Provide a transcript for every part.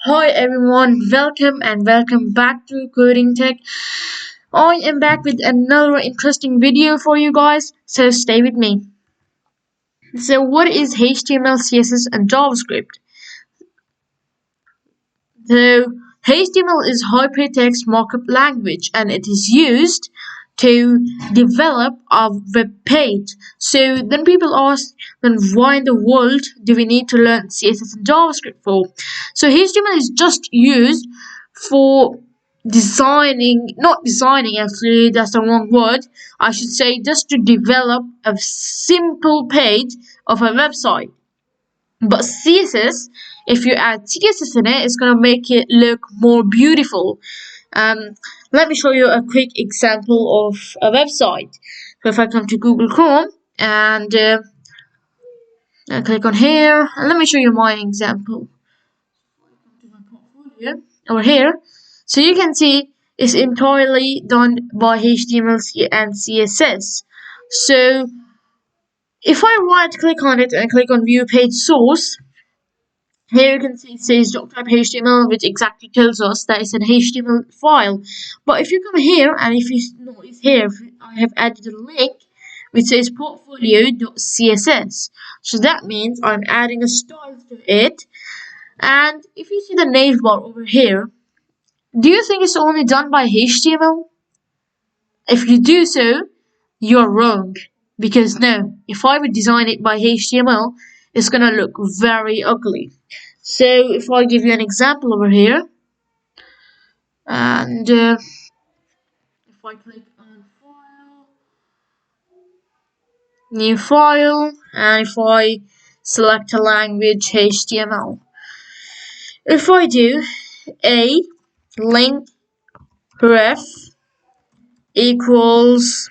Hi everyone, welcome back to Coding Tech. I am back with another interesting video for you guys, so stay with me. So what is HTML, CSS and JavaScript? So HTML is hypertext markup language and it is used to develop a web page. So then people ask, then why in the world do we need to learn CSS and JavaScript for? So HTML is just used for not designing, actually that's the wrong word. I should say just to develop a simple page of a website. But CSS, if you add CSS in it, it's gonna make it look more beautiful. Um, Let me show you a quick example of a website. So if I come to Google Chrome and I click on here, and let me show you my example. To my portfolio over here, so you can see it's entirely done by HTML and CSS. So if I right click on it and click on View Page Source, here you can see it says .type HTML, which exactly tells us that it's an HTML file. But if you come here and if you notice here, I have added a link which says portfolio.css. So that means I'm adding a style to it. And if you see the navbar over here, do you think it's only done by HTML? If you do so, you're wrong. Because no, if I would design it by HTML, it's gonna look very ugly. So if I give you an example over here, and if I click on File, New File, and if I select a language HTML, if I do a link ref equals,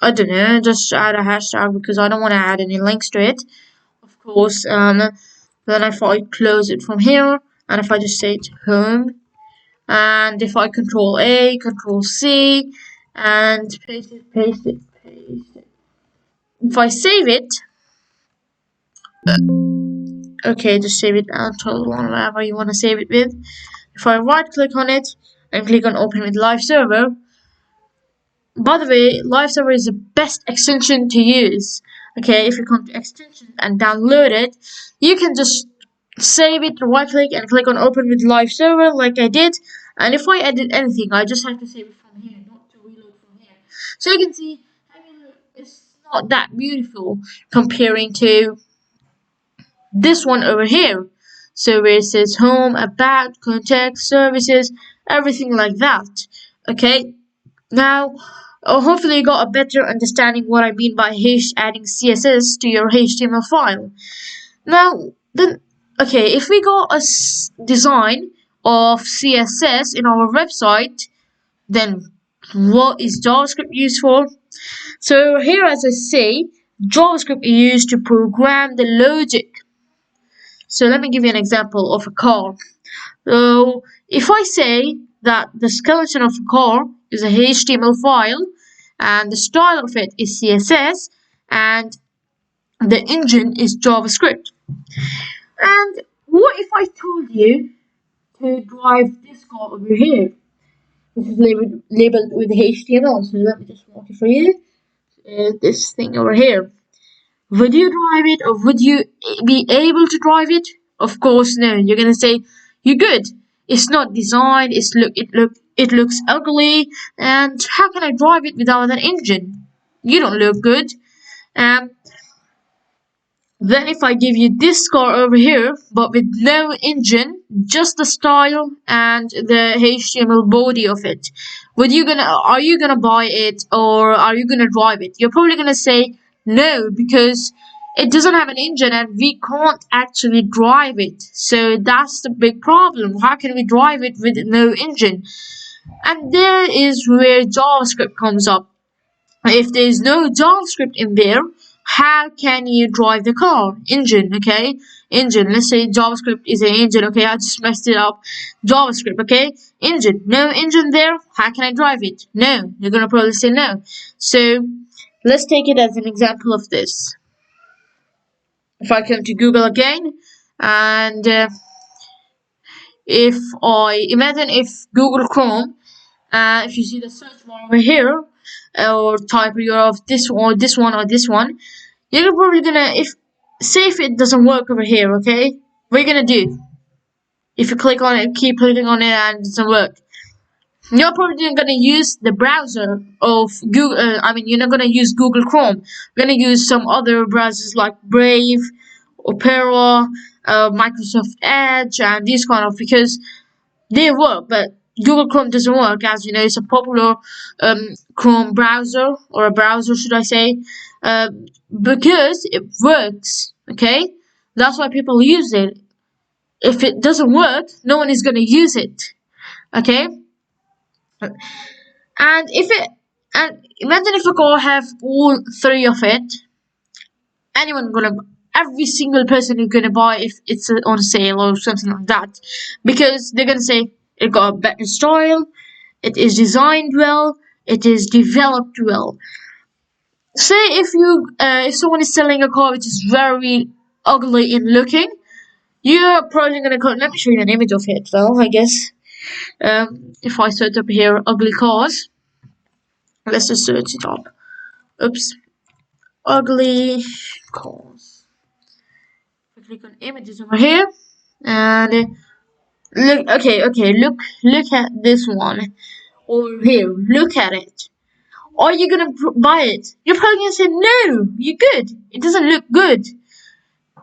I don't know, just add a hashtag because I don't want to add any links to it, of course. Then if I close it from here, and if I just say it home, and if I Control A, Control C, and paste it. If I save it, okay, just save it until whatever you want to save it with. If I right click on it and click on Open with Live Server, by the way, Live Server is the best extension to use. Okay, if you come to extensions and download it, you can just save it, right click and click on Open with Live Server like I did. And if I edit anything, I just have to save it from here, not to reload from here. So you can see, I mean, it's not that beautiful comparing to this one over here. So where it says home, about, contact, services, everything like that. Okay, now hopefully you got a better understanding what I mean by adding CSS to your HTML file. Now then, okay, if we got a design of CSS in our website, then what is JavaScript used for? So here, as I say, JavaScript is used to program the logic. So let me give you an example of a car. So if I say that the skeleton of a car is a HTML file and the style of it is CSS and the engine is JavaScript. And what if I told you to drive this car over here? This is labeled with HTML, so let me just walk it for you. This thing over here. Would you drive it, or would you be able to drive it? Of course, no. You're gonna say you're good. It's not designed. It looks ugly. And how can I drive it without an engine? You don't look good. Um. Then if I give you this car over here, but with no engine, just the style and the HTML body of it, are you gonna buy it or are you gonna drive it? You're probably gonna say no because it doesn't have an engine and we can't actually drive it. So that's the big problem. How can we drive it with no engine? And there is where JavaScript comes up. If there's no JavaScript in there, how can you drive the car? Engine, okay? Engine. Let's say JavaScript is an engine, okay? I just messed it up. JavaScript, okay? Engine. No engine there. How can I drive it? No. You're gonna probably say no. So let's take it as an example of this. If I come to Google again, and if I imagine if Google Chrome, if you see the search bar over here, or type your of this or this one or this one, you're probably gonna, if say if it doesn't work over here, okay, what are you gonna do? If you click on it, keep clicking on it and it doesn't work, you're probably gonna use the browser of Google. You're not gonna use Google Chrome. You're gonna use some other browsers like Brave, Opera, Microsoft Edge, and these kind of, because they work, but Google Chrome doesn't work. As you know, it's a popular Chrome browser, or a browser, should I say? Because it works. Okay, that's why people use it. If it doesn't work, no one is gonna use it. Okay. And imagine if a car have all three of it, every single person is gonna buy if it's on sale or something like that, because they're gonna say it got a better style, it is designed well, it is developed well. Say if someone is selling a car which is very ugly in looking, you're probably gonna go. Let me show you an image of it. Well, I guess if I search up here ugly cars. Let's just search it up. Oops. Ugly cars. Click on images over here. And look, look at this one over here. Look at it. Are you gonna buy it? You're probably gonna say, no, you're good. It doesn't look good.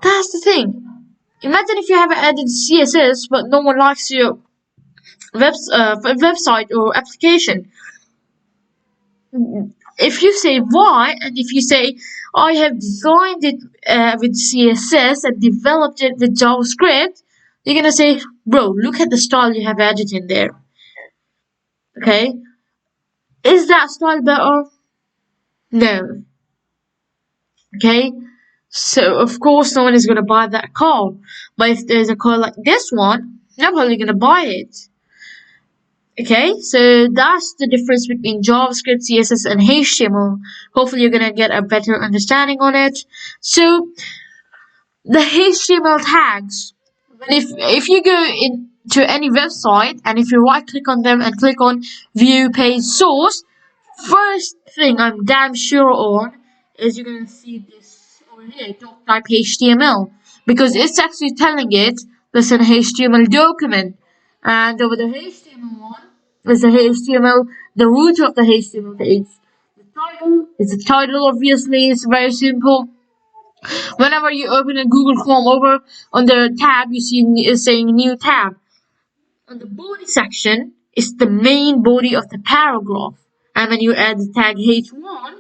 That's the thing. Imagine if you have added CSS, but no one likes your website or application. If you say why, and if you say I have designed it with CSS and developed it with JavaScript, you're gonna say, bro, look at the style you have added in there. Okay, is that style better? No. Okay, so of course no one is gonna buy that car. But if there's a car like this one, they're probably gonna buy it. Okay, so that's the difference between JavaScript, CSS, and HTML. Hopefully you're gonna get a better understanding on it. So the HTML tags, if you go into any website and if you right click on them and click on view page source, first thing I'm damn sure on is you're gonna see this over here, doc type HTML, because it's actually telling it that's an HTML document. And over the HTML one is the HTML, the root of the HTML page. The title is the title, obviously. It's very simple. Whenever you open a Google Chrome, over on the tab, you see it's saying new tab. On the body section, it's the main body of the paragraph. And when you add the tag h1,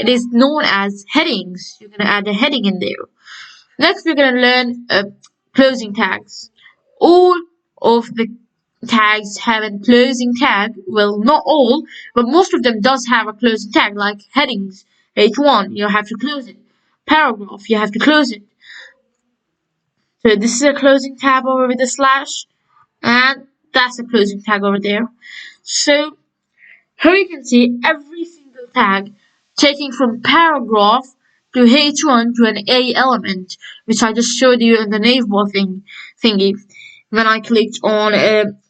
it is known as headings. You're going to add a heading in there. Next, we're going to learn closing tags. All of the tags have a closing tag. Well, not all, but most of them does have a closing tag, like headings. H1, you have to close it. Paragraph, you have to close it. So this is a closing tab over with a slash, and that's a closing tag over there. So here you can see every single tag taking from paragraph to H1 to an A element, which I just showed you in the navbar thingy. When I clicked on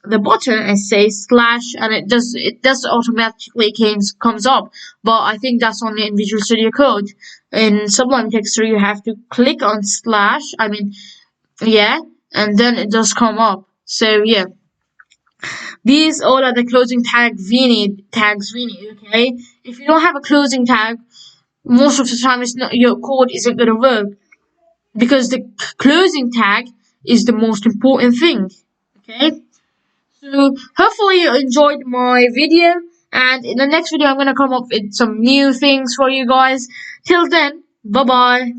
the button and say slash, and it does automatically comes up, but I think that's only in Visual Studio Code. In Sublime Text 3 you have to click on slash, and then it does come up. So yeah, these all are the closing tags we need. Okay, if you don't have a closing tag, most of the time your code isn't gonna work, because the closing tag is the most important thing. Okay, so hopefully you enjoyed my video, and in the next video I'm gonna come up with some new things for you guys. Till then, bye bye.